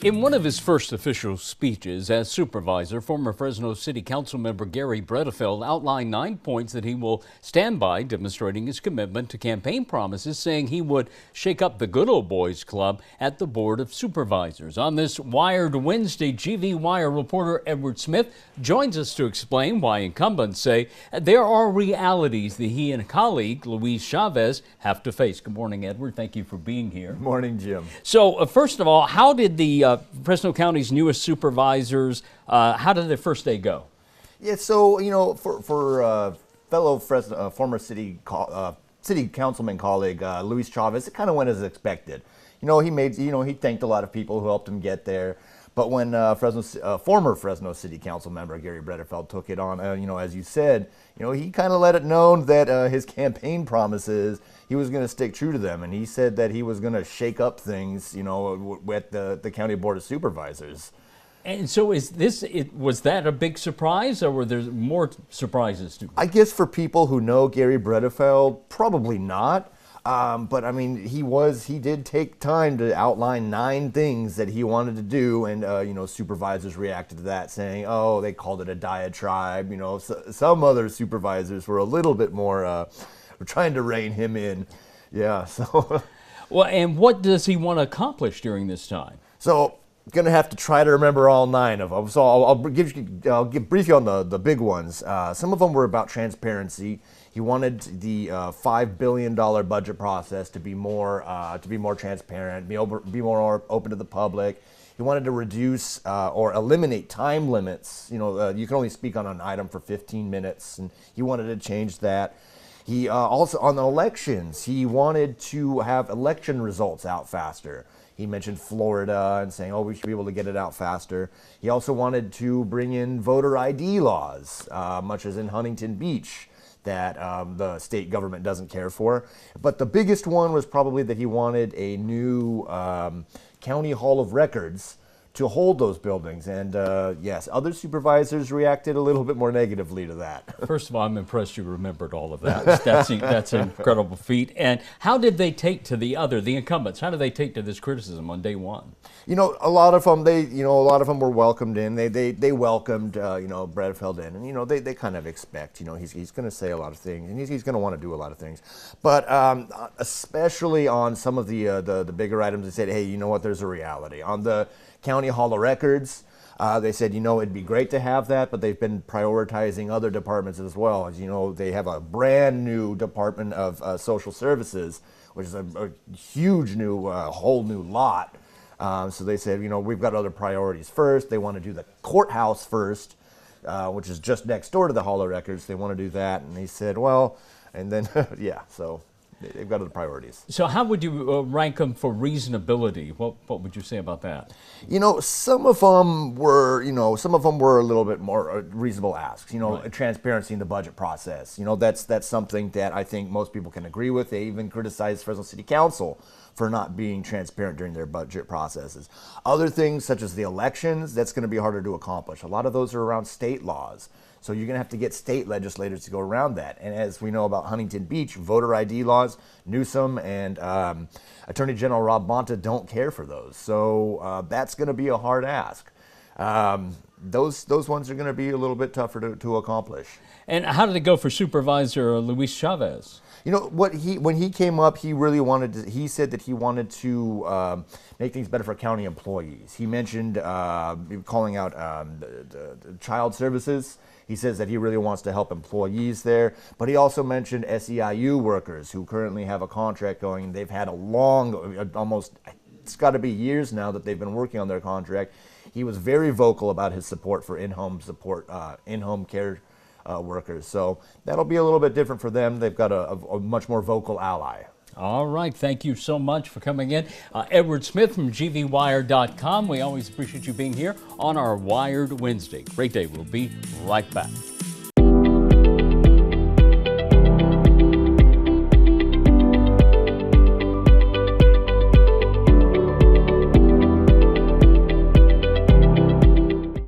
In one of his first official speeches as supervisor, former Fresno City Council member Garry Bredefeld outlined 9 points that he will stand by, demonstrating his commitment to campaign promises, saying he would shake up the good old boys club at the Board of Supervisors. On this Wired Wednesday, GV Wire reporter Edward Smith joins us to explain why incumbents say there are realities that he and colleague Luis Chavez have to face. Good morning, Edward. Thank you for being here. Good morning, Jim. So, first of all, how did the Fresno County's newest supervisors, how did their first day go? Yeah, so, for fellow Fresno, former city councilman colleague Luis Chavez, it kind of went as expected. He thanked a lot of people who helped him get there. But when former Fresno City Council member Garry Bredefeld took it on, as you said, he kind of let it known that his campaign promises, he was going to stick true to them. And he said that he was going to shake up things, with the County Board of Supervisors. And so was that a big surprise, or were there more surprises too? I guess for people who know Garry Bredefeld, probably not. But I mean, he did take time to outline 9 things that he wanted to do, and supervisors reacted to that, saying, "Oh, they called it a diatribe." Some other supervisors were a little bit more trying to rein him in. Yeah. So. Well, and what does he want to accomplish during this time? So. Going to have to try to remember all 9 of them. So I'll brief you on the big ones. Some of them were about transparency. He wanted the $5 billion budget process to be more transparent, be more open to the public. He wanted to reduce or eliminate time limits. You can only speak on an item for 15 minutes, and he wanted to change that. He also, on the elections, he wanted to have election results out faster. He mentioned Florida and saying, we should be able to get it out faster. He also wanted to bring in voter ID laws, much as in Huntington Beach, that the state government doesn't care for. But the biggest one was probably that he wanted a new county hall of records to hold those buildings. And yes, other supervisors reacted a little bit more negatively to that. First of all, I'm impressed you remembered all of that. That's an incredible feat. And how did they take to the incumbents? How did they take to this criticism on day one? A lot of them were welcomed in. They welcomed Bredefeld in, and they kind of expect he's going to say a lot of things, and he's going to want to do a lot of things. But especially on some of the bigger items, they said, hey, you know what? There's a reality on the County Hall of Records. They said, it'd be great to have that, but they've been prioritizing other departments as well. As they have a brand new Department of Social Services, which is a huge new, whole new lot. So they said, we've got other priorities first. They want to do the courthouse first, which is just next door to the Hall of Records. They want to do that. And they said, well, and then, yeah, so they've got other priorities. So how would you rank them for reasonability? What would you say about that? Some of them were a little bit more reasonable asks. Right. Transparency in the budget process. That's something that I think most people can agree with. They even criticized Fresno City Council for not being transparent during their budget processes. Other things, such as the elections, that's going to be harder to accomplish. A lot of those are around state laws. So you're going to have to get state legislators to go around that. And as we know about Huntington Beach, voter ID laws, Newsom and Attorney General Rob Bonta don't care for those. So that's going to be a hard ask. Those ones are going to be a little bit tougher to accomplish. And how did it go for Supervisor Luis Chavez? When he came up, he really wanted to, he said that he wanted to make things better for county employees. He mentioned calling out the child services. He says that he really wants to help employees there, but he also mentioned SEIU workers who currently have a contract going. They've had a long, almost, it's got to be years now that they've been working on their contract. He was very vocal about his support for in-home care workers. So that'll be a little bit different for them. They've got a much more vocal ally. All right. Thank you so much for coming in. Edward Smith from GVWire.com. We always appreciate you being here on our Wired Wednesday. Great day. We'll be right back.